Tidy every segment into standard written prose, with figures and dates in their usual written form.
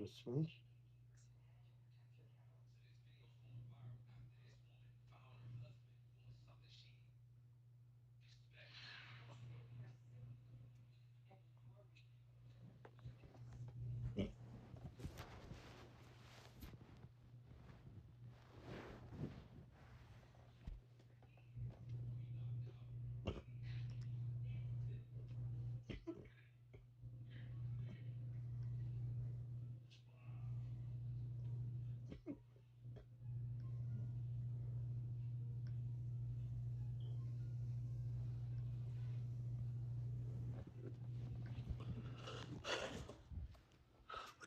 Excuse me.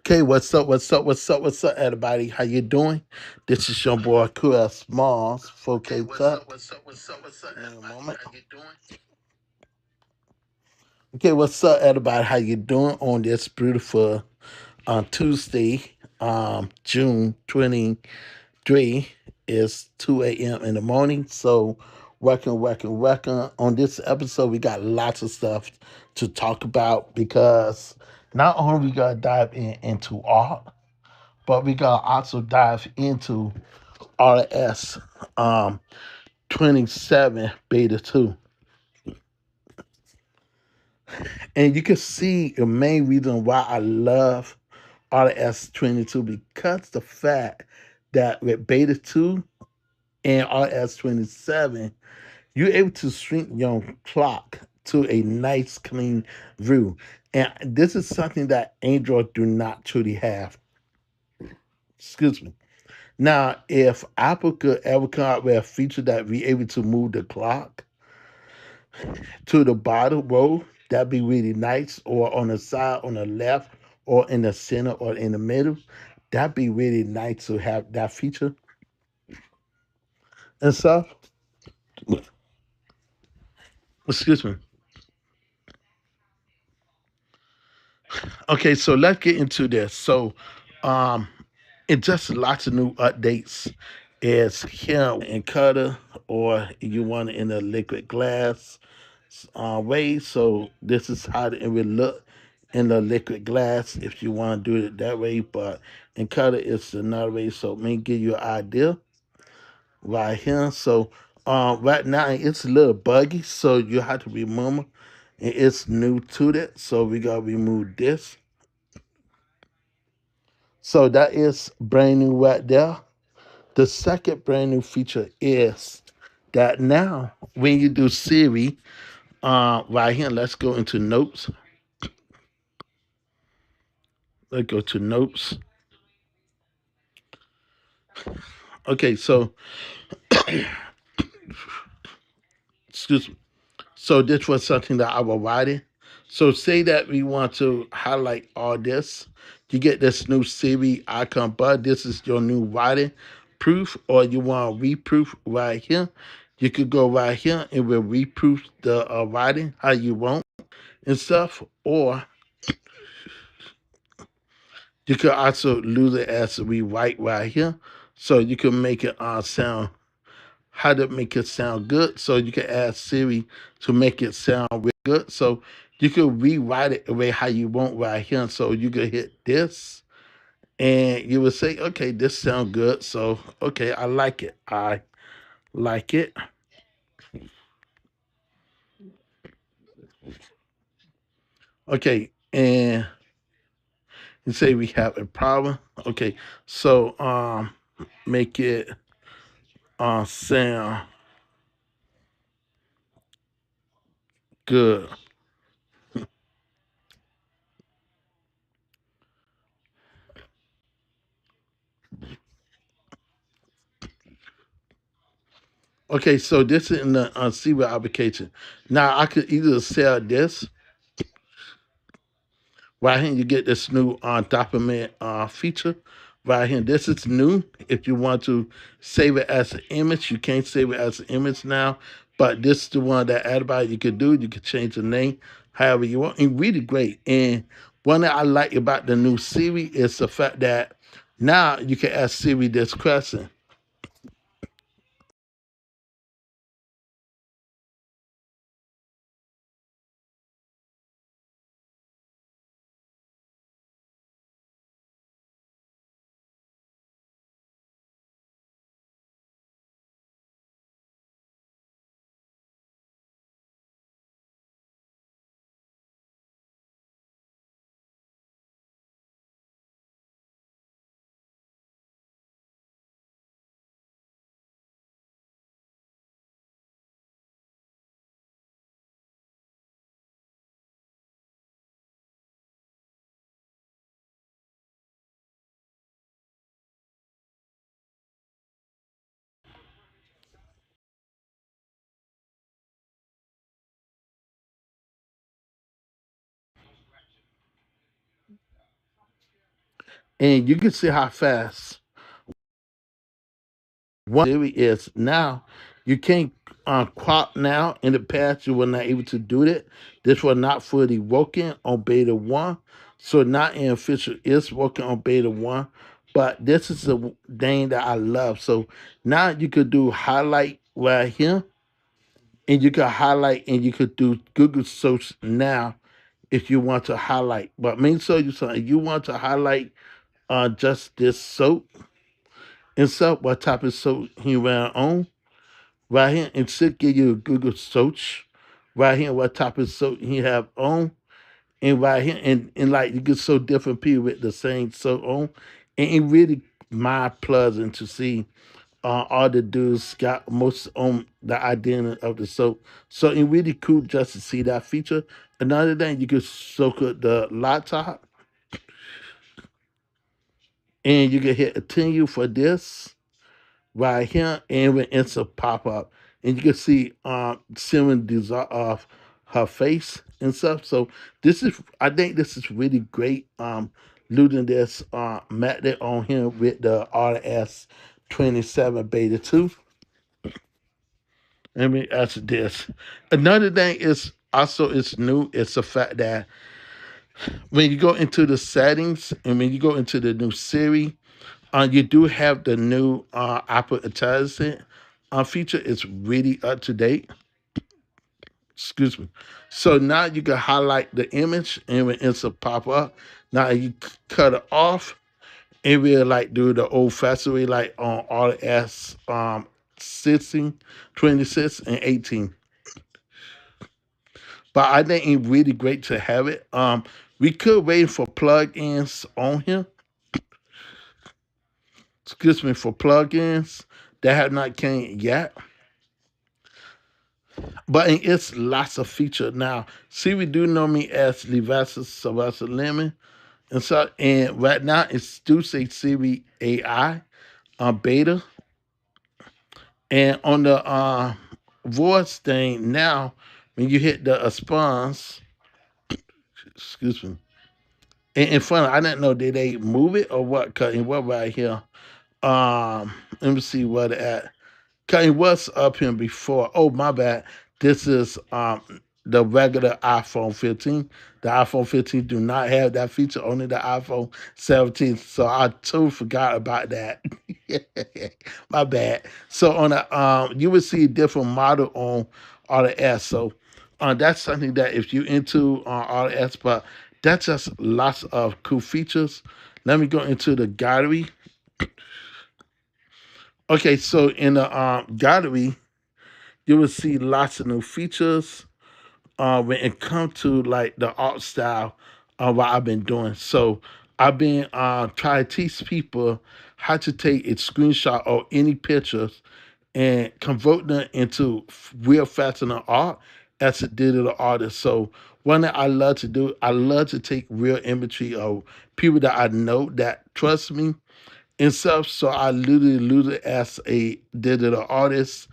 Okay, what's up? What's up? What's up? What's up, everybody? How you doing? This is your boy QS Smalls, 4K Tuck. In a moment. Okay, what's up, everybody? How you doing on this beautiful Tuesday, June 23? It's 2 a.m. in the morning. So, welcome. On this episode, we got lots of stuff to talk about because not only we gotta dive into art, but we gotta also dive into RS 27 Beta 2. And you can see the main reason why I love RS 22 because the fact that with Beta 2 and RS 27, you're able to shrink your clock to a nice clean view. And this is something that Android do not truly have. Excuse me. Now, if Apple could ever come out with a feature that be able to move the clock to the bottom row, that'd be really nice, or on the side, on the left, or in the center, or in the middle, that'd be really nice to have that feature and stuff. Excuse me. Okay, so let's get into this. So, um, it just lots of new updates. Is here in color, or you want it in a liquid glass way. So this is how it will look in the liquid glass if you want to do it that way. But in color, it's another way. So let me give you an idea right here. So right now it's a little buggy, so you have to remember it's new to that. So we gotta remove this. So that is brand new right there. The second brand new feature is that now when you do Siri, right here, let's go into notes. Let's go to notes. Okay, so excuse me. So this was something that I was writing. So say that we want to highlight all this. You get this new Siri icon bar. This is your new writing proof, or you want to reproof right here. You could go right here and we'll reproof the writing how you want and stuff. Or you could also lose it as we write right here. So you can make it sound how to make it sound good. So you can ask Siri to make it sound really good. So you can rewrite it the way how you want right here. So you can hit this and you will say, okay, this sounds good. So okay, I like it. I like it. Okay, and you say we have a problem. Okay, so make it sound good. Okay, so this is in the Siri application. Now I could either sell this right here. You get this new document feature right here. This is new. If you want to save it as an image, you can't save it as an image now. But this is the one that everybody you could do. You could change the name however you want. And really great. And one that I like about the new Siri is the fact that now you can ask Siri this question. And you can see how fast one Siri is now. You can't crop now. In the past, you were not able to do that. This was not fully working on beta 1. So now in official is working on beta 1. But this is the thing that I love. So now you could do highlight right here. And you could highlight and you could do Google search now if you want to highlight. But make sure you something. If you want to highlight just this soap and stuff, what type of soap he ran on right here, and should give you a Google search right here, what type of soap he have on, and right here, and like you get so different people with the same soap on, and it really mind pleasant to see all the dudes got most on the identity of the soap. So it really cool just to see that feature. Another thing, you could soak up the laptop and you can hit continue for this right here, and when it's a pop up, and you can see Simon design of her face and stuff. So this is, I think this is really great. Looting this method on here with the RS27 beta 2. Let me ask this. Another thing is also it's new. It's the fact that when you go into the settings and when you go into the new Siri, you do have the new Apple Intelligence feature. It's really up to date. Excuse me. So now you can highlight the image and when it's a pop up, now you cut it off and we'll like do the old fashioned way like on RS 16, 26, and 18. But I think it's really great to have it. We could wait for plugins on here. Excuse me, for plugins that have not came yet. But it's lots of feature now. See, we do know me as Levasis Sylvester Lemon. And so, and right now it's do say Siri AI beta. And on the voice thing now, when you hit the response, excuse me, and in front of, I didn't know did they move it or what? Cause it was right here. Let me see what it at. Cause it was up here before. Oh my bad. This is the regular iPhone 15. The iPhone 15 do not have that feature. Only the iPhone 17. So I totally forgot about that. My bad. So on the you would see a different model on RS. So that's something that if you into RS, but that's just lots of cool features. Let me go into the gallery. Okay, so in the gallery, you will see lots of new features when it comes to like the art style of what I've been doing. So I've been trying to teach people how to take a screenshot of any pictures and convert them into real fashion art as a digital artist. So one that I love to do, I love to take real imagery of people that I know that trust me and stuff. So I literally as a digital artist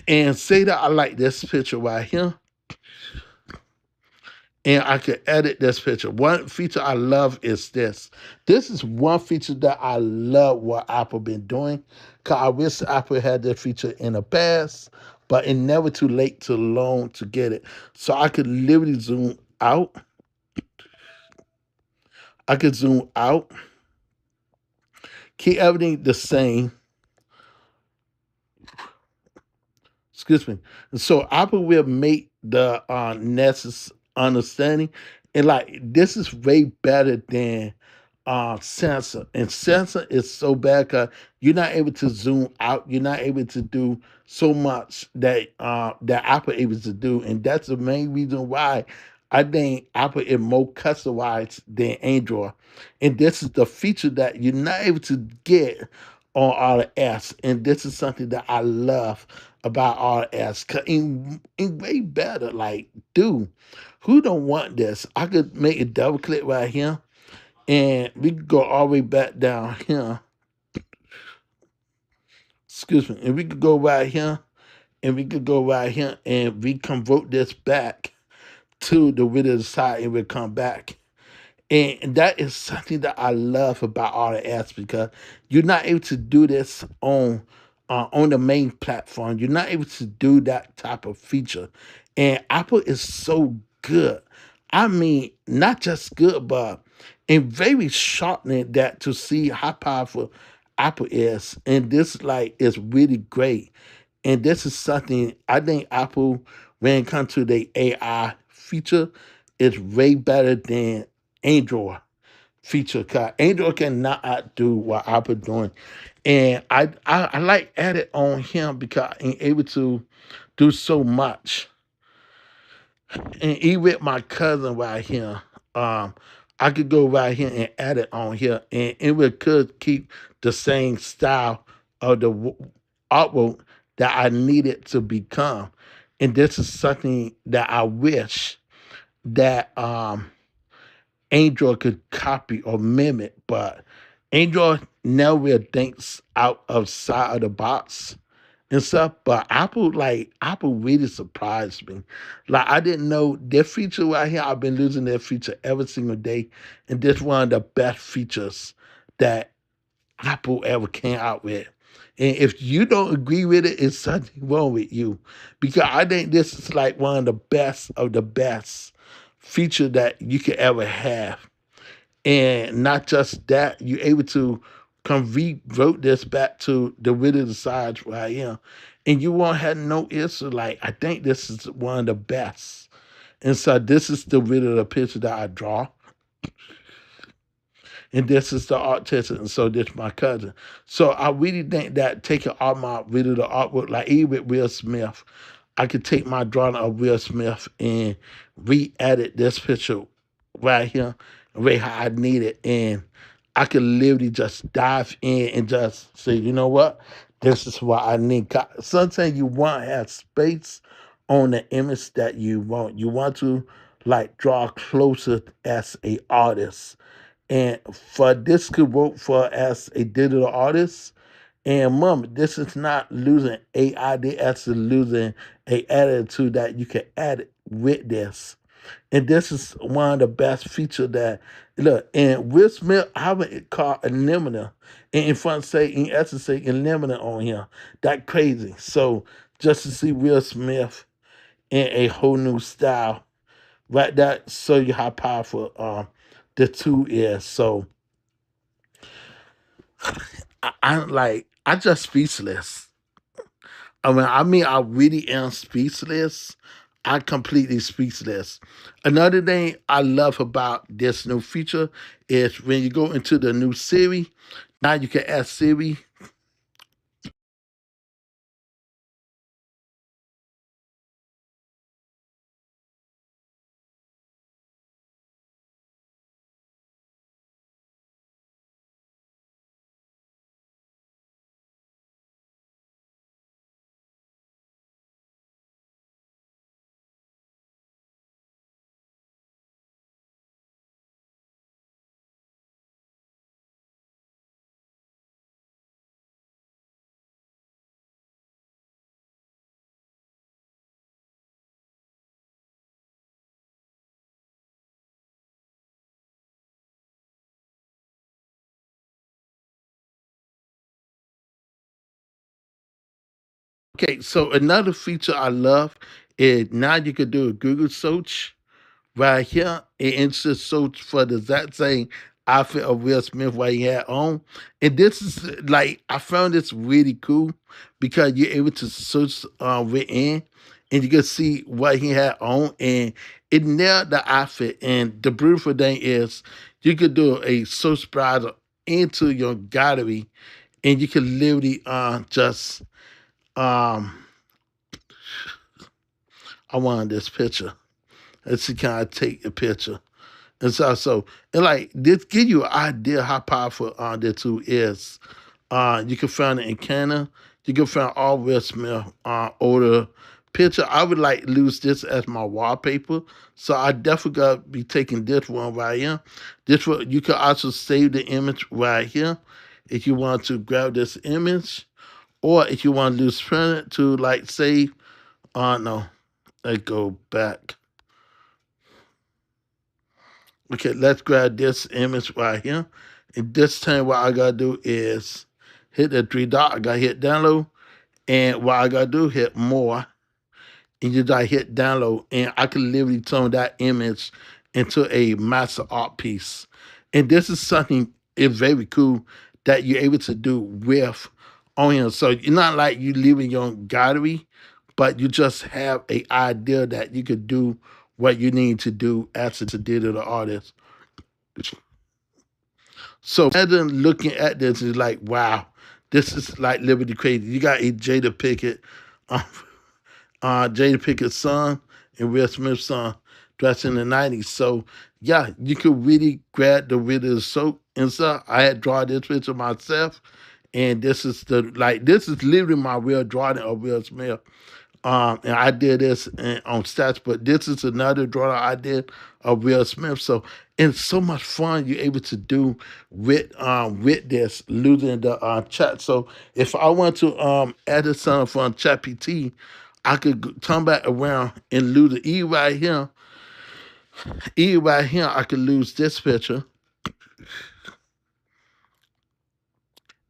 and say that I like this picture right here. And I can edit this picture. One feature I love is this. This is one feature that I love what Apple been doing. Cause I wish Apple had that feature in the past, but it's never too late to learn to get it. So I could literally zoom out. I could zoom out, keep everything the same. Excuse me. So Apple will make the necessary understanding, and like this is way better than sensor. And sensor is so bad because you're not able to zoom out. You're not able to do so much that that Apple able to do, and that's the main reason why I think Apple is more customized than Android. And this is the feature that you're not able to get on RS, and this is something that I love about RS. Cause in way better, like, dude, who don't want this? I could make a double click right here, and we could go all the way back down here. Excuse me, and we could go right here, and we could go right here, and we convert this back to the width of the side, and we'll come back. And that is something that I love about RS because you're not able to do this on the main platform. You're not able to do that type of feature. And Apple is so good. I mean, not just good, but and very sharpening that to see how powerful Apple is. And this like is really great. And this is something I think Apple, when it comes to the AI feature, is way better than Android feature. Cause Android cannot outdo what Apple doing. And I like added on him because I'm able to do so much. And even with my cousin right here, I could go right here and add it on here, and it would could keep the same style of the artwork that I needed to become. And this is something that I wish that Android could copy or mimic, but Android never really thinks outside of the box and stuff. But Apple really surprised me. Like I didn't know their feature right here. I've been losing their feature every single day, and this one of the best features that Apple ever came out with. And if you don't agree with it, it's something wrong with you, because I think this is like one of the best feature that you could ever have. And not just that, you're able to rewrote this back to the width of the size where I am. And you won't have no issue. Like, I think this is one of the best. And so this is the width of the picture that I draw. And this is the artist, and so this my cousin. So I really think that taking all my rid of the artwork, like even with Will Smith, I could take my drawing of Will Smith and re-edit this picture right here, right how I need it, and I could literally just dive in and just say, you know what, this is what I need. Sometimes you want to have space on the image that you want. You want to like draw closer as a artist, and for this could work for as a digital artist. And mom, this is not losing AI, they actually losing a attitude that you can add with this. And this is one of the best features that look, and Will Smith have it called Anemone. And in front say in essence say Anemone on here. That crazy. So just to see Will Smith in a whole new style, right? That show you how powerful the tool is. So I'm like, I just speechless. I really am speechless. I completely speechless. Another thing I love about this new feature is when you go into the new Siri, now you can ask Siri. Okay, so another feature I love is now you can do a Google search right here, and it's just so for the exact same outfit of Will Smith what he had on. And this is like I found this really cool because you're able to search within and you can see what he had on, and it nailed the outfit. And the beautiful thing is you could do a search browser into your gallery, and you can literally just um I wanted this picture. Let's see, can I take a picture? And so and like this give you an idea how powerful the tool is. You can find it in Canada. You can find all Will Smith older picture. I would like use this as my wallpaper. So I definitely gotta be taking this one right here. This one you can also save the image right here if you want to grab this image. Or if you want to use print it to like save, no, I go back. Okay, let's grab this image right here. And this time what I gotta do is hit the three dot, I gotta hit download, and what I gotta do, hit more, and you just hit download, and I can literally turn that image into a master art piece. And this is something it's very cool that you're able to do with on here. So you're not like you leaving your own gallery, but you just have a idea that you could do what you need to do as a digital artist. So rather than looking at this, it's like, wow, this is like Liberty Crazy. You got a um, Jada Pickett's son and Will Smith's son dressed in the 90s. So yeah, you could really grab the video soap and stuff. I had drawn this picture myself, and this is literally my real drawing of Will Smith. And I did this on stats, but this is another drawing I did of Will Smith. So it's so much fun you're able to do with this losing the chat. So if I want to edit something from ChatGPT, I could turn back around and lose the E right here. E right here, I could lose this picture.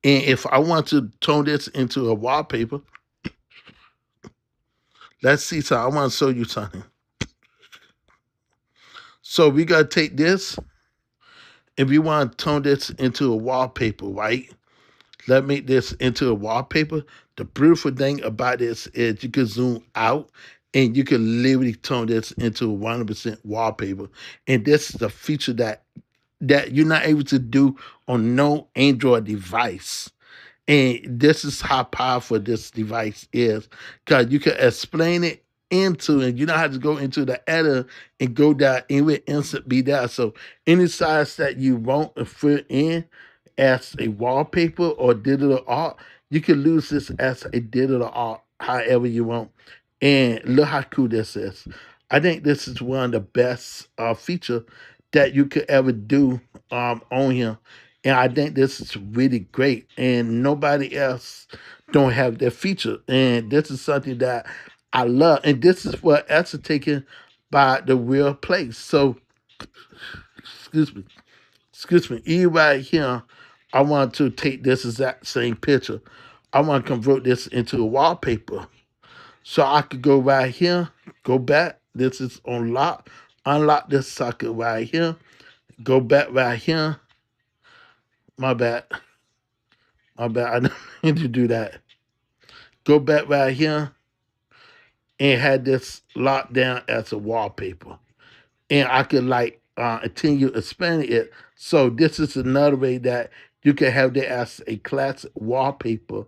And if I want to turn this into a wallpaper, let's see. So I want to show you something. So we gotta take this. If you want to turn this into a wallpaper, right? Let's make this into a wallpaper. The beautiful thing about this is you can zoom out and you can literally turn this into a 100% wallpaper. And this is a feature that you're not able to do on no Android device. And this is how powerful this device is, because you can explain it into, and you don't have to go into the editor and go down and it will instant be there. So any size that you want to fit in as a wallpaper or digital art, you can use this as a digital art however you want. And look how cool this is. I think this is one of the best feature that you could ever do on here. And I think this is really great. And nobody else don't have that feature. And this is something that I love. And this is what that's taken by the real place. So excuse me. Excuse me. E right here, I want to take this exact same picture. I want to convert this into a wallpaper. So I could go right here, go back. This is unlock. Unlock this socket right here. Go back right here. My bad. My bad. I didn't mean to do that. Go back right here and had this locked down as a wallpaper. And I could like continue expanding it. So this is another way that you can have that as a classic wallpaper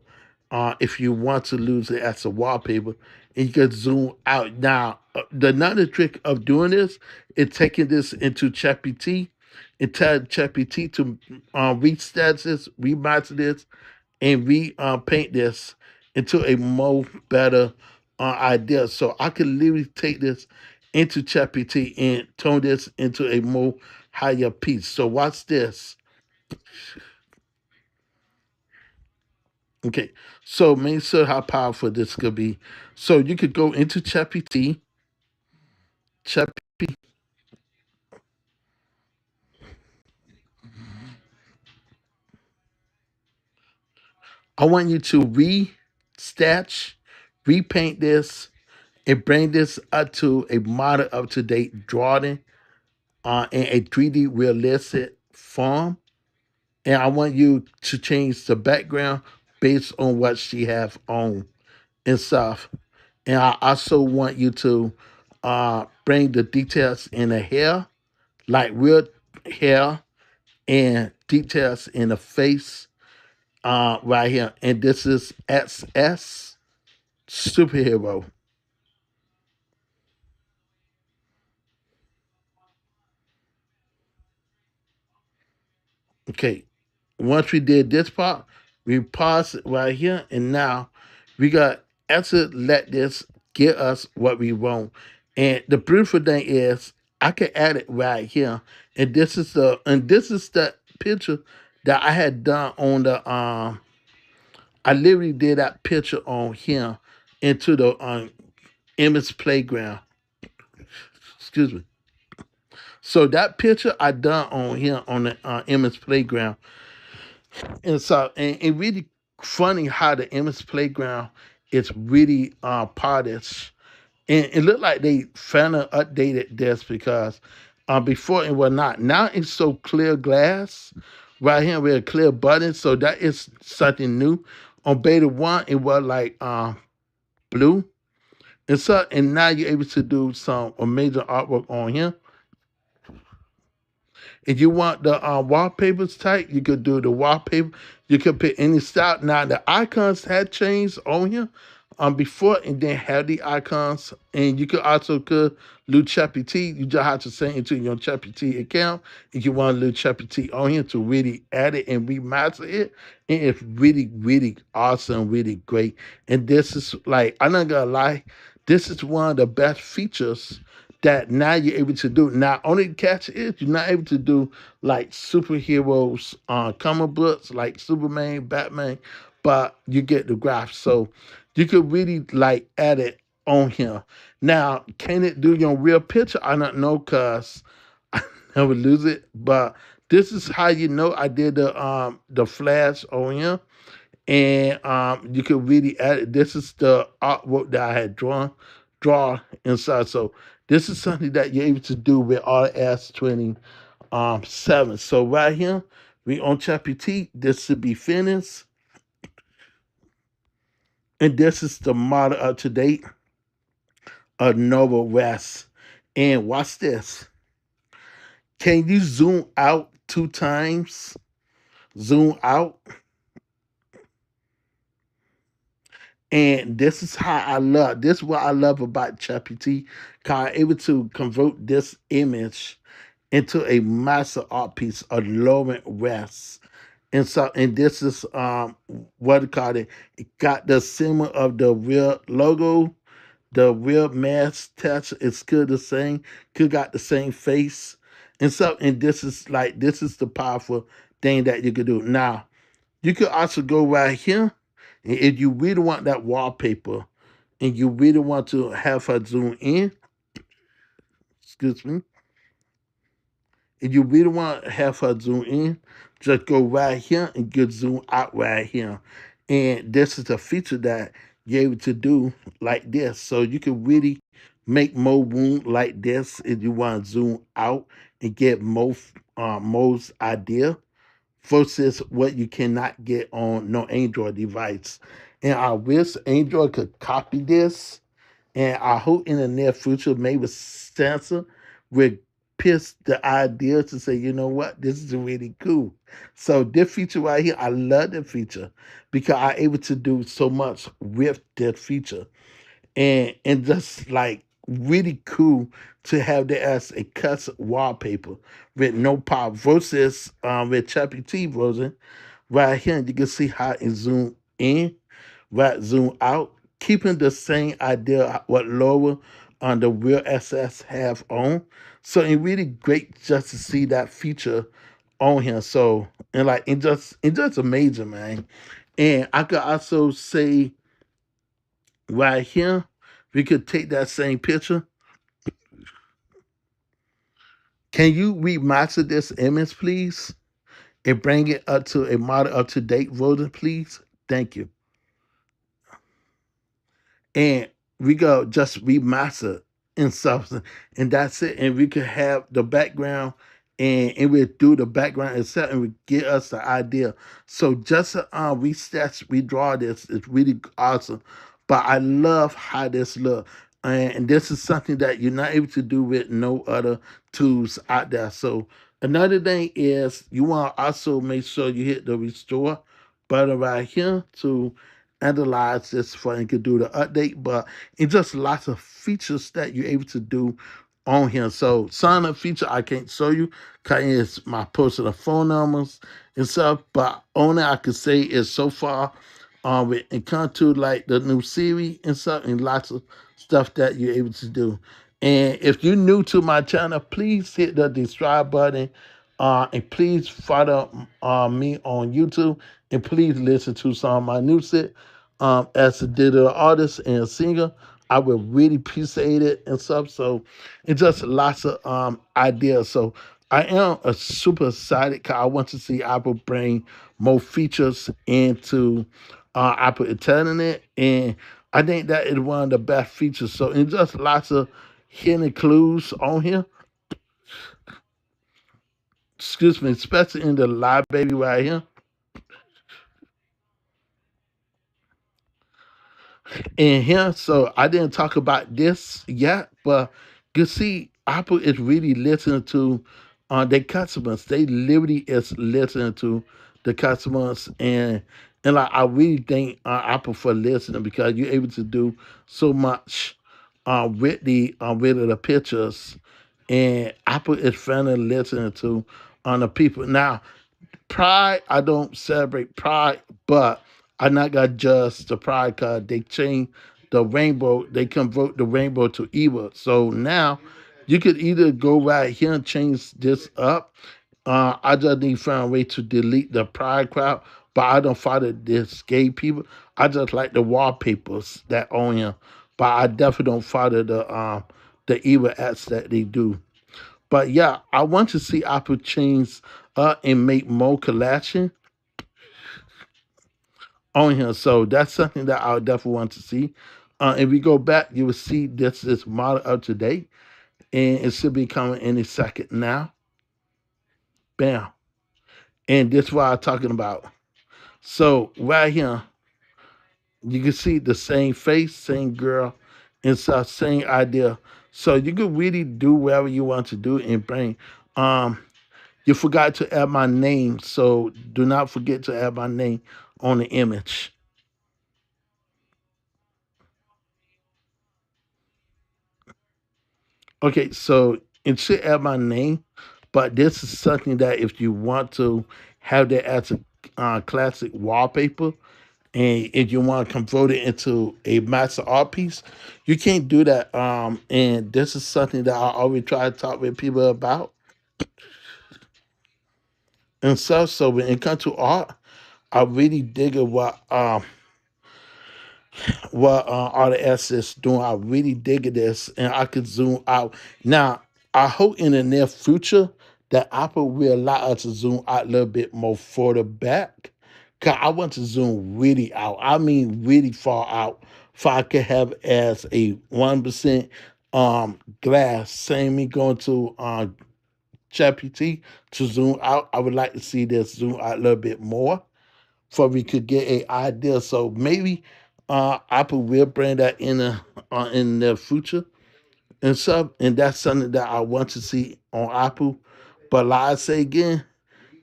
if you want to lose it as a wallpaper. And you can zoom out. Now, the another trick of doing this is taking this into ChatGPT and tell ChatGPT to restat this, remaster this, and paint this into a more better idea. So I can literally take this into ChatGPT and turn this into a more higher piece. So watch this. Okay, so make sure how powerful this could be. So you could go into ChatGPT. ChatGPT. I want you to restatch, repaint this, and bring this up to a modern, up to date drawing in a 3D realistic form. And I want you to change the background based on what she have on and stuff. And I also want you to bring the details in the hair, like real hair and details in the face right here. And this is XS Superhero. Okay, once we did this part, we pause it right here, and now we got to let this get us what we want. And the beautiful thing is, I can add it right here, and this is the picture that I had done on the I literally did that picture on here into the image playground. Excuse me. So that picture I done on here on the MS Playground, and so and really funny how the MS Playground is really polished. And it looked like they finally updated this because before it was not. Now it's so clear glass right here with a clear button. So that is something new. On beta one, it was like blue. And so and now you're able to do some amazing artwork on here. If you want the wallpapers type, you could do the wallpaper. You could pick any style. Now the icons had changed on here before and then have the icons. And you could also do ChatGPT. You just have to send it to your ChatGPT account if you want to do ChatGPT on here to really add it and remaster it. And it's really, really awesome, really great. And this is like, I'm not gonna lie, this is one of the best features that now you're able to do. Now, only catch is you're not able to do like superheroes comic books like Superman, Batman, but you get the graph. So you could really like add it on here. Now, can it do your real picture? I don't know because I never lose it. But this is how you know I did the flash on here. And you could really add it. This is the artwork that I had draw inside. So this is something that you're able to do with RS20 7. So right here, we on chapter T, this should be finished. And this is the model up to date of Nova West. And watch this. Can you zoom out 2 times? Zoom out. And this is how I love. This is what I love about ChatGPT. Cause I'm able to convert this image into a massive art piece of Lauren West. And so, and this is what it called it. It got the symbol of the real logo, the real mask touch. It's still the same. Could got the same face. And so, and this is the powerful thing that you could do. Now, you could also go right here. And if you really want that wallpaper and you really want to have her zoom in, excuse me, if you really want to have her zoom in, just go right here and get zoom out right here. And this is a feature that you're able to do like this. So you can really make more room like this if you want to zoom out and get most idea versus what you cannot get on no Android device. And I wish Android could copy this. And I hope in the near future, maybe Samsung would pitch the idea to say, you know what, this is really cool. So this feature right here, I love the feature because I'm able to do so much with that feature and just like really cool to have that as a custom wallpaper with no pop versus with Chappy T version right here. You can see how it zoom in, right, zoom out, keeping the same idea what Laura on the real SS have on. So it's really great just to see that feature on here. So and like it just amazing, man. And I could also say right here, we could take that same picture. Can you remaster this image, please? And bring it up to a model up to date version, please? Thank you. And we go just remaster in substance, and that's it. And we could have the background, and we do the background itself, and we get us the idea. So just we sketch, we draw this. It's really awesome. But I love how this look, and this is something that you're not able to do with no other tools out there. So another thing is you want to also make sure you hit the restore button right here to analyze this for and can do the update, but it's just lots of features that you're able to do on here. So sign up feature I can't show you because it's my personal phone numbers and stuff, but on it I could say is so far with and come to like the new Siri and stuff and lots of stuff that you're able to do. And if you're new to my channel, please hit the subscribe button and please follow me on YouTube and please listen to some of my new shit as a digital artist and a singer. I would really appreciate it and stuff. So it's just lots of ideas. So I am super excited because I want to see Apple bring more features into Apple Internet, and I think that is one of the best features. So it's just lots of hidden clues on here. Excuse me, especially in the library right here. In here. So I didn't talk about this yet, but you see, Apple is really listening to their customers. They literally is listening to the customers, and like I really thank Apple for listening because you're able to do so much with the pictures, and Apple is finally listening to on the people now. Pride, I don't celebrate Pride, but I not got just the Pride because they changed the rainbow. They convert the rainbow to evil. So now you could either go right here and change this up. I just need to find a way to delete the Pride crowd, but I don't follow this gay people. I just like the wallpapers that on here, but I definitely don't follow the evil acts that they do. But yeah, I want to see Apple change and make more collection on here. So that's something that I would definitely want to see. If we go back, you will see this is model up to date, and it should be coming any second now. Bam. And this is what I'm talking about. So right here, you can see the same face, same girl, and so same idea. So you can really do whatever you want to do and bring. Um, you forgot to add my name, so do not forget to add my name on the image. Okay, so it should add my name, but this is something that if you want to have that as a classic wallpaper, and if you want to convert it into a master art piece, you can't do that. And this is something that I always try to talk with people about and stuff. So when it comes to art, I really dig it what RDS is doing. I really dig this, and I could zoom out. Now, I hope in the near future that Apple will allow us to zoom out a little bit more further back. Cause I want to zoom really out. I mean, really far out. So I could have as a 1% glass. Same me going to ChatGPT to zoom out. I would like to see this zoom out a little bit more for we could get a idea. So maybe Apple will bring that in the future and stuff, and that's something that I want to see on Apple. But like I say again,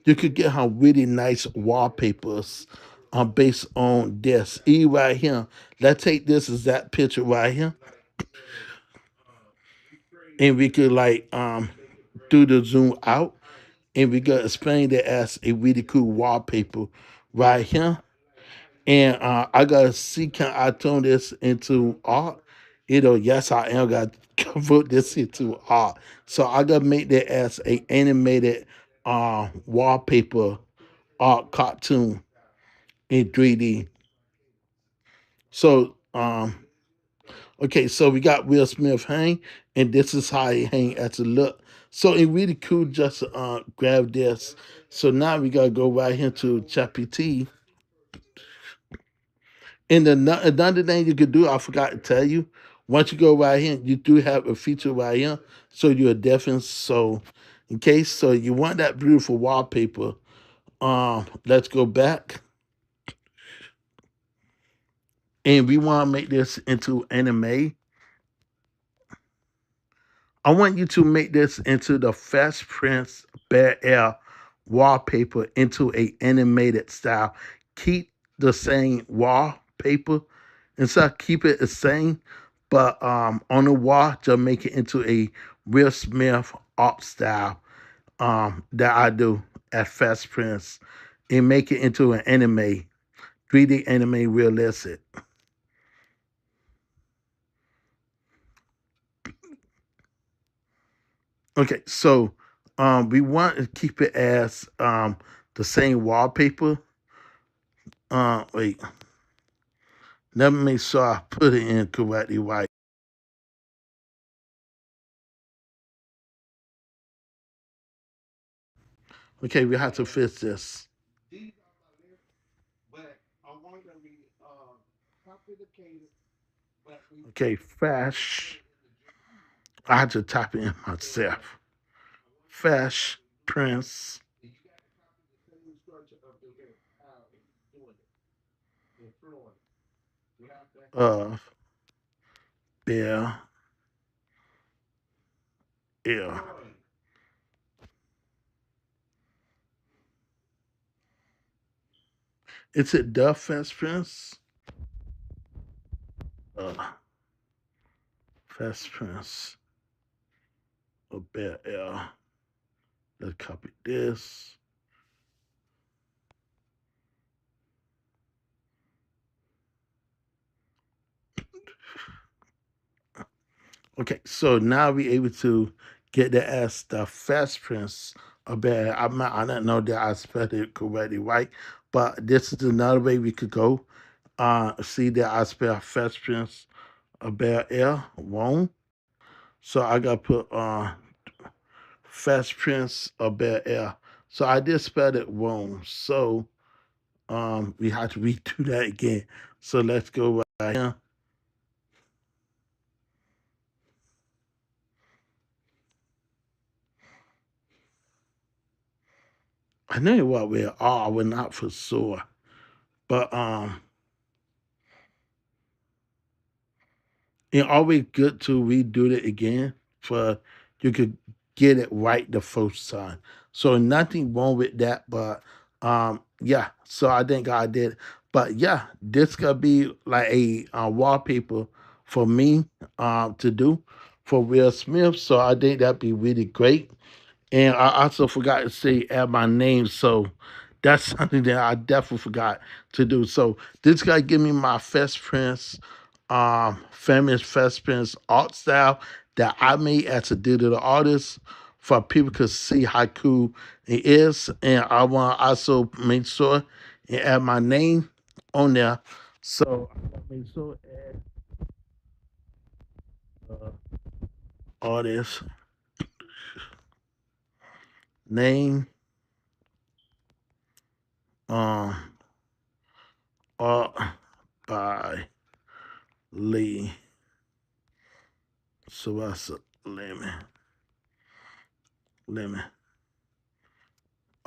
you could get some really nice wallpapers based on this. Right here. Let's take this as that picture right here, and we could like do the zoom out, and we could explain that as a really cool wallpaper right here. And I gotta see can I turn this into art? Yes, I am gonna convert this into art. So I gotta make that as a animated wallpaper art cartoon in 3D. So okay, so we got Will Smith hang, and this is how he hang as a look. So it really cool just to grab this. So now we gotta go right here to ChatGPT. And another thing you could do, I forgot to tell you, once you go right here, you do have a feature right here. So you're deafened. So in case, so you want that beautiful wallpaper, let's go back. And we want to make this into anime. I want you to make this into the Fresh Prince Bear Air wallpaper into a animated style. Keep the same wallpaper and so keep it the same, but on the wall to make it into a Will Smith art style that I do at Fresh Prince and make it into an anime, 3D anime realistic. Okay, so we want to keep it as the same wallpaper. Wait, let me make sure I put it in correctly right. Okay, we have to fix this. Okay, Fash. I had to type it in myself. Fash Prince of Bel Air. Is it the Fast Prince? Uh, Fast Prince of Bel Air. Let's copy this. Okay, so now we able to get the as the Fast Prince of Bel Air. I don't know that I spelled it correctly, right? But this is another way we could go. See that I spell Fast Prince of Bel Air wrong. So I got to put Fresh Prince of Bel Air. So I did spell it wrong. So we had to redo that again. So let's go right here. I know what we're all, we're not for sure. But it's always good to redo it again for you could get it right the first time. So nothing wrong with that, but yeah. So I think I did. But yeah, this could be like a wallpaper for me to do for Will Smith. So I think that'd be really great. And I also forgot to say add my name. So that's something that I definitely forgot to do. So this guy give me my Fresh Prince, famous Fresh Prince art style that I made as a digital artist for people to see how cool it is. And I want to also make sure and add my name on there. So I gotta make sure add artist name, um, art by Lee. So that's a lemon.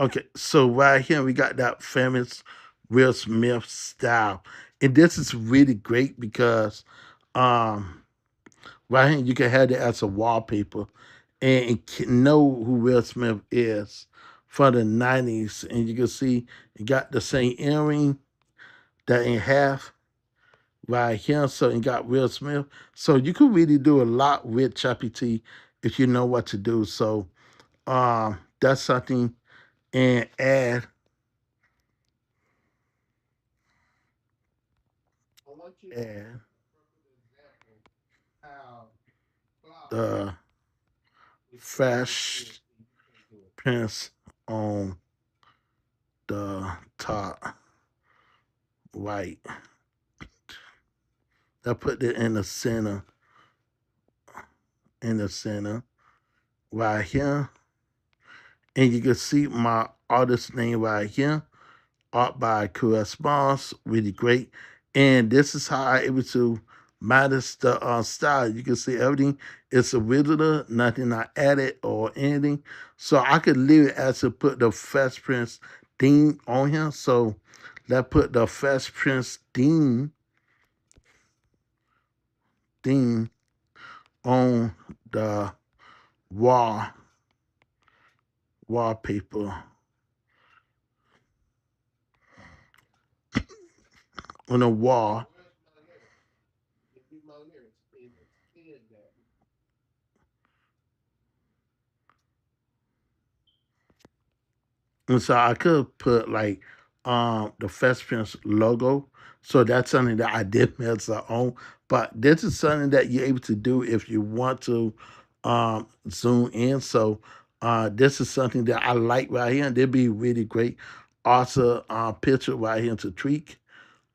Okay, so right here we got that famous Will Smith style. And this is really great because um right here you can have it as a wallpaper and it can know who Will Smith is for the 90s. And you can see you got the same earring that in half right here. So you got Will Smith. So you could really do a lot with Chappie T if you know what to do. So that's something and add the fresh prints on the top right. I put it in the center right here. And you can see my artist name right here. Art by Correspondence, really great. And this is how I able to manage the style. You can see everything is original, nothing I added or anything. So I could leave it as to put the Fresh Prince theme on here. So let's put the Fresh Prince theme on the wall wallpaper on the wall. And so I could put like the Fresh Prince logo. So that's something that I did mess up on. But this is something that you're able to do if you want to zoom in. So this is something that I like right here. And they'd be really great. Also picture right here to tweak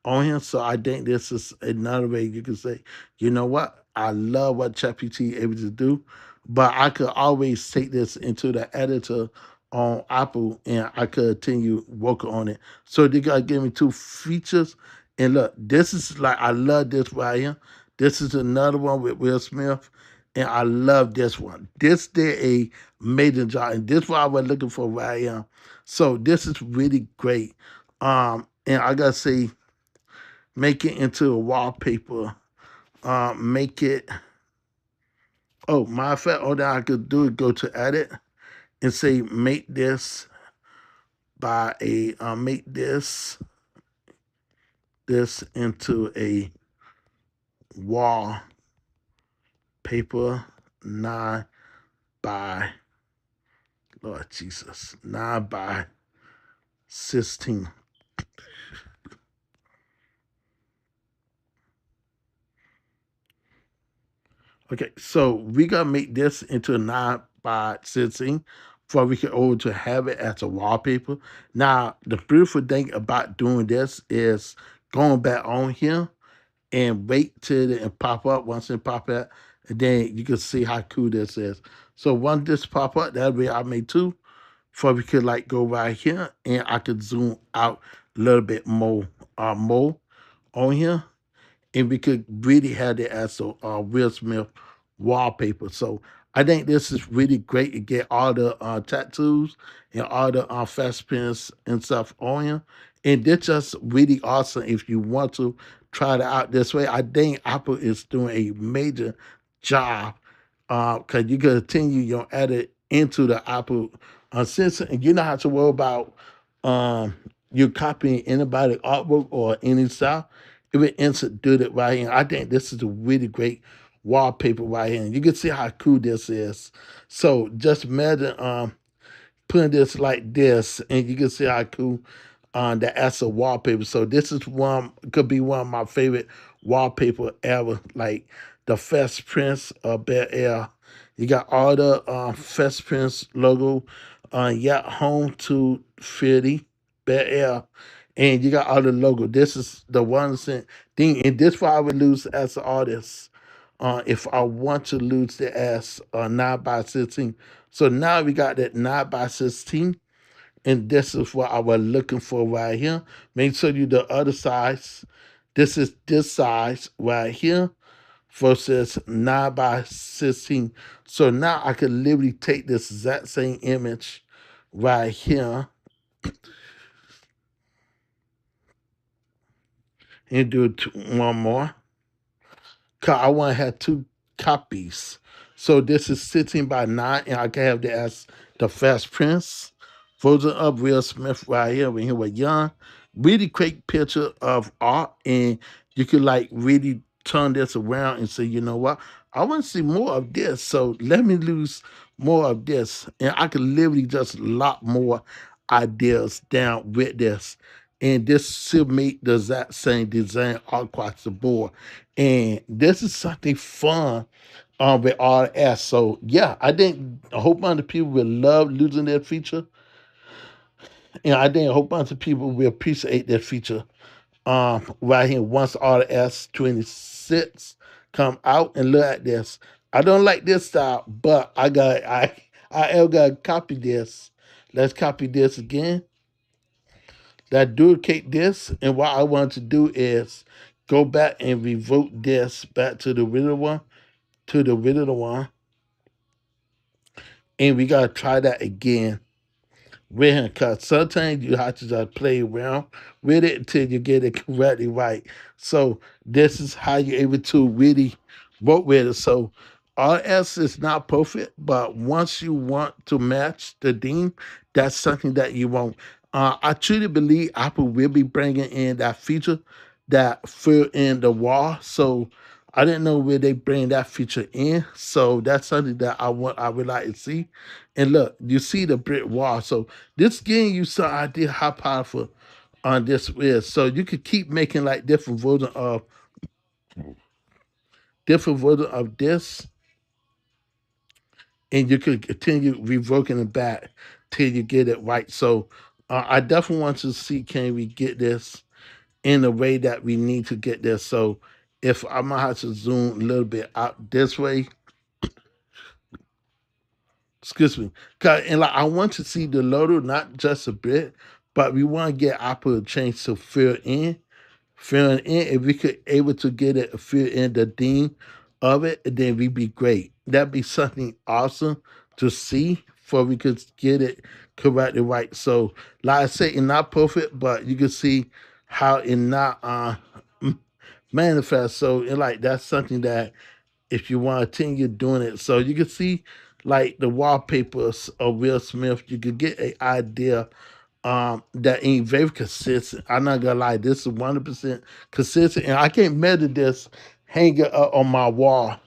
on him. So I think this is another way you can say, you know what? I love what ChatGPT able to do, but I could always take this into the editor on Apple, and I continue working on it. So they gotta give me two features. And look, this is like I love this right here. This is another one with Will Smith, and I love this one. This did a major job, and this is what I was looking for right here. So this is really great. And I gotta say, make it into a wallpaper. Make it. Oh, matter of fact, all that I could do is go to edit and say make this by a make this into a wall paper 9 by Lord Jesus 9 by 16. Okay, so we gotta make this into a 9 by 16 for we can over to have it as a wallpaper. Now the beautiful thing about doing this is going back on here and wait till it pop up. Once it pop up, and then you can see how cool this is. So once this pop up, that way I made two. For we could like go right here, and I could zoom out a little bit more on here, and we could really have it as a Will Smith wallpaper. So I think this is really great to get all the tattoos and all the fast pins and stuff on here. And this just really awesome if you want to try it out this way. I think Apple is doing a major job because you can continue your edit into the Apple system, and you don't have to worry about you copying anybody artwork or any style. It will instant do it right here. I think this is a really great wallpaper right here. And you can see how cool this is. So just imagine putting this like this, and you can see how cool that as a wallpaper. So this is one could be one of my favorite wallpaper ever. Like the Fresh Prince of Bel Air. You got all the Fresh Prince logo. Yeah, home to 50 Bel Air. And you got all the logo. This is the 1% thing. And this why I would lose as an artist. If I want to lose the as 9 by 16. So now we got that 9 by 16, and this is what I was looking for right here. Make sure you the other size. This is this size right here versus 9 by 16. So now I can literally take this exact same image right here and do one more. Cause I want to have two copies. So this is 16 by 9, and I can have that as the Fast Prince version of Will Smith right here when he was young. Really great picture of art, and you could like really turn this around and say, you know what? I want to see more of this. So let me lose more of this. And I could literally just lock more ideas down with this. And this still make the exact same design all across the board. And this is something fun with RS. So yeah, I think a whole bunch of people will love losing that feature. And I think a whole bunch of people will appreciate that feature right here once RS 26 come out. And look at this. I don't like this style, but I ever gotta copy this. Let's copy this again. That duplicate this, and what I want to do is go back and revoke this back to the original one, and we gotta try that again with him, because sometimes you have to just play around with it until you get it correctly right. So this is how you're able to really work with it. So RS is not perfect, but once you want to match the theme, that's something that you want. I truly believe Apple will be bringing in that feature that fill in the wall. So I didn't know where they bring that feature in. So that's something that I would like to see. And look, you see the brick wall. So this giving you some idea how powerful this is. So you could keep making like different version of this, and you could continue revoking it back till you get it right. So I definitely want to see, can we get this in the way that we need to get this. So if I'm gonna have to zoom a little bit out this way Excuse me. And like I want to see the logo not just a bit, but we want to get Apple to change to fill in. If we could able to get it fill in the theme of it, then we'd be great. That'd be something awesome to see for we could get it correctly right. So like I say, it's not perfect, but you can see how it not manifest. So it like that's something that if you want to continue doing it. So you can see like the wallpapers of Will Smith, you could get an idea that ain't very consistent. I'm not gonna lie, this is 100% consistent, and I can't measure this hanging up on my wall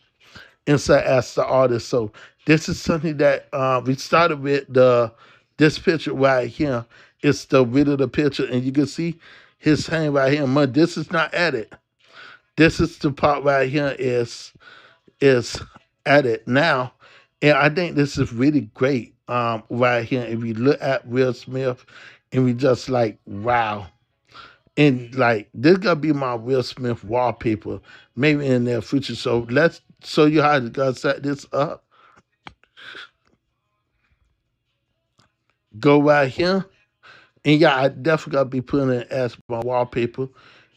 inside as the artist. So this is something that we started with this picture right here. It's the width of the picture, and you can see his hand right here. Man, this is not added. This is the part right here is added now. And I think this is really great right here. If you look at Will Smith and we just like, wow. And like, this gonna be my Will Smith wallpaper, maybe in the future. So let's show you how to go set this up. Go right here. And yeah, I definitely gotta be putting it as my wallpaper.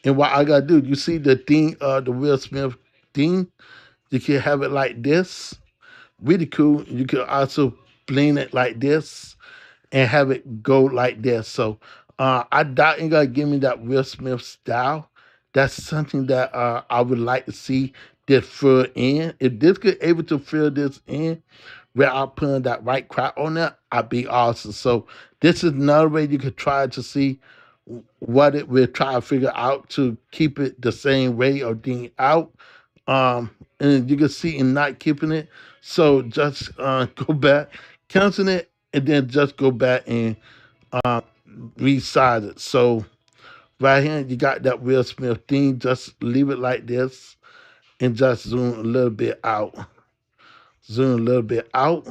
And what I gotta do, you see the thing, the Will Smith thing? You can have it like this. Really cool. You can also blend it like this and have it go like this. So I doubt you gonna give me that Will Smith style. That's something that I would like to see this fill in. If this could able to fill this in without putting that white crap on it, I'd be awesome. So this is another way you could try to see what it will try to figure out to keep it the same way or thing out. And you can see in not keeping it. So just go back, cancel it, and then just go back and uh, resize it. So right here, you got that Will Smith thing. Just leave it like this and just zoom a little bit out. Zoom a little bit out.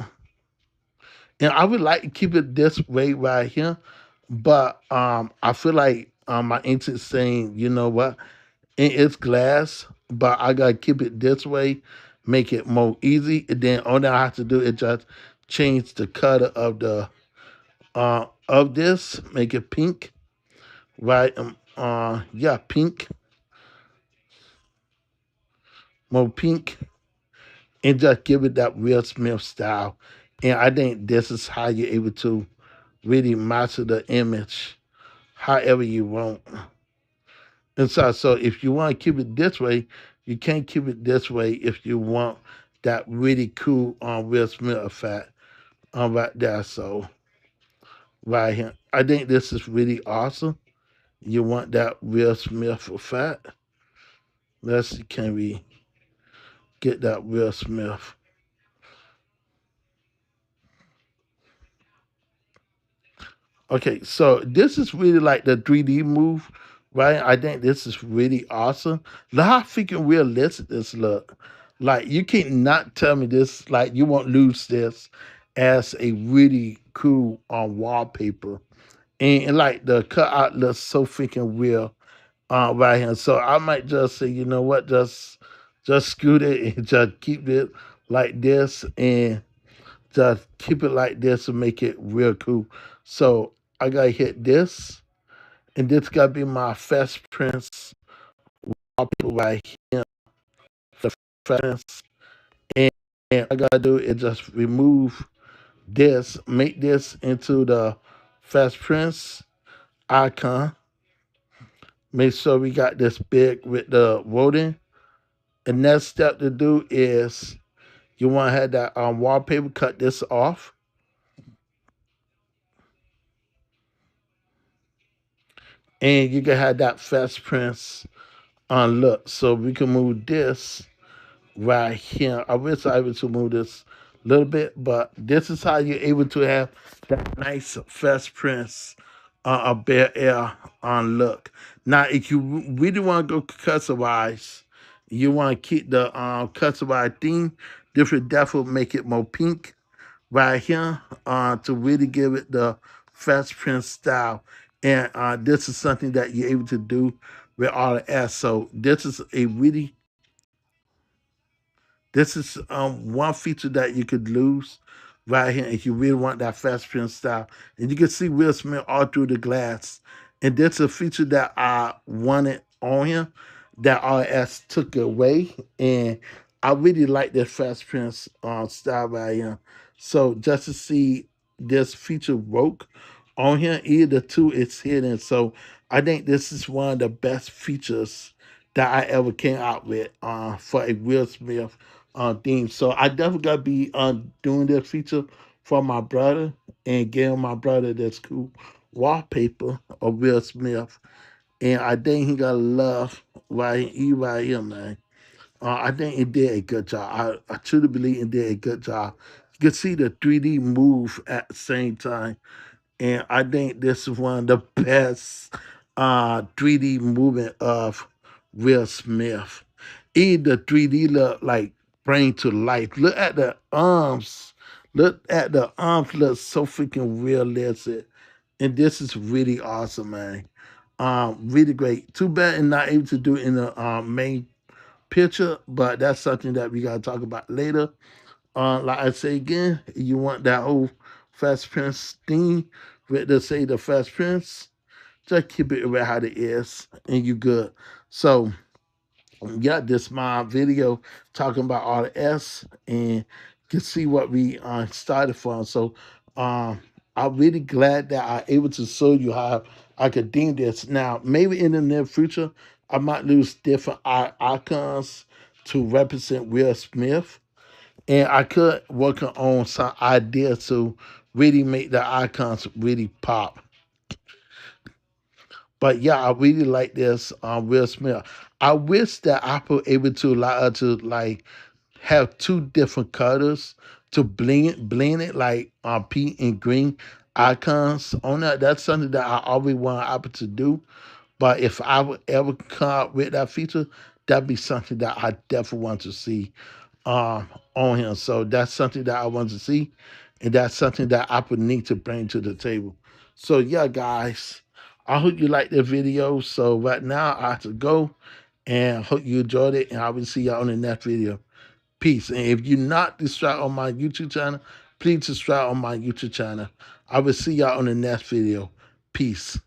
And I would like to keep it this way right here. But I feel like my agent's saying, you know what? It's glass, but I gotta keep it this way, make it more easy. And then all that I have to do is just change the color of this, make it pink, right? Yeah, pink, more pink, and just give it that Will Smith style. And I think this is how you're able to really master the image however you want. And so if you want to keep it this way, you can't keep it this way if you want that really cool Will Smith effect right there. So right here, I think this is really awesome. You want that Will Smith effect. Let's see, can we get that Will Smith? Okay, so this is really like the 3D move, right? I think this is really awesome. Look how freaking realistic this look. Like you can't not tell me this. Like you won't lose this as a really cool wallpaper, and like the cutout looks so freaking real right here. So I might just say, you know what, just scoot it and just keep it like this and just keep it like this and make it real cool. So I gotta hit this, and this gotta be my Fast Prince wallpaper right here. The Prince, and, and I gotta do is just remove this, make this into the Fast Prince icon. Make sure we got this big with the wording. The next step to do is you want to have that wallpaper. Cut this off, and you can have that Fast Prince on look. So we can move this right here. I wish I was to move this a little bit, but this is how you're able to have that nice Fast Prince a bare air on look. Now, if you really want to go customize, you want to keep the customized theme. This would definitely make it more pink right here to really give it the Fast Prince style. And this is something that you're able to do with RS. So this is one feature that you could lose right here if you really want that fast print style. And you can see Will Smith all through the glass. And that's a feature that I wanted on here that RS took away. And I really like that fast print style right here. So just to see this feature work on here, either two is hidden. So I think this is one of the best features that I ever came out with for a Will Smith theme. So I definitely gotta be doing this feature for my brother and giving my brother this cool wallpaper of Will Smith. And I think he got love right here, man. I think it did a good job. I truly believe it did a good job. You can see the 3D move at the same time. And I think this is one of the best 3D movement of Will Smith. Even the 3D look like bring to life. Look at the arms. Look at the arms. Look so freaking realistic. And this is really awesome, man. Really great. Too bad and not able to do it in the main picture, but that's something that we gotta talk about later. Like I say again, you want that whole Fast Prince thing with the say the Fast Prince, just keep it right how it is, and you good. So yeah, this my video talking about all the S, and you can see what we started from. So I'm really glad that I'm able to show you how I could do this. Now, maybe in the near future, I might use different icons to represent Will Smith, and I could work on some ideas to really make the icons really pop. But yeah, I really like this Will Smith. I wish that I were able to allow her to like have two different colors to blend it like pink and green icons on that. That's something that I always want Apple to do. But if I would ever come out with that feature, that'd be something that I definitely want to see on him. So that's something that I want to see, and that's something that I would need to bring to the table. So yeah, guys, I hope you like the video. So right now I have to go, and hope you enjoyed it, and I will see y'all on the next video. Peace. And if you're not subscribed on my YouTube channel, please subscribe on my YouTube channel. I will see y'all on the next video. Peace.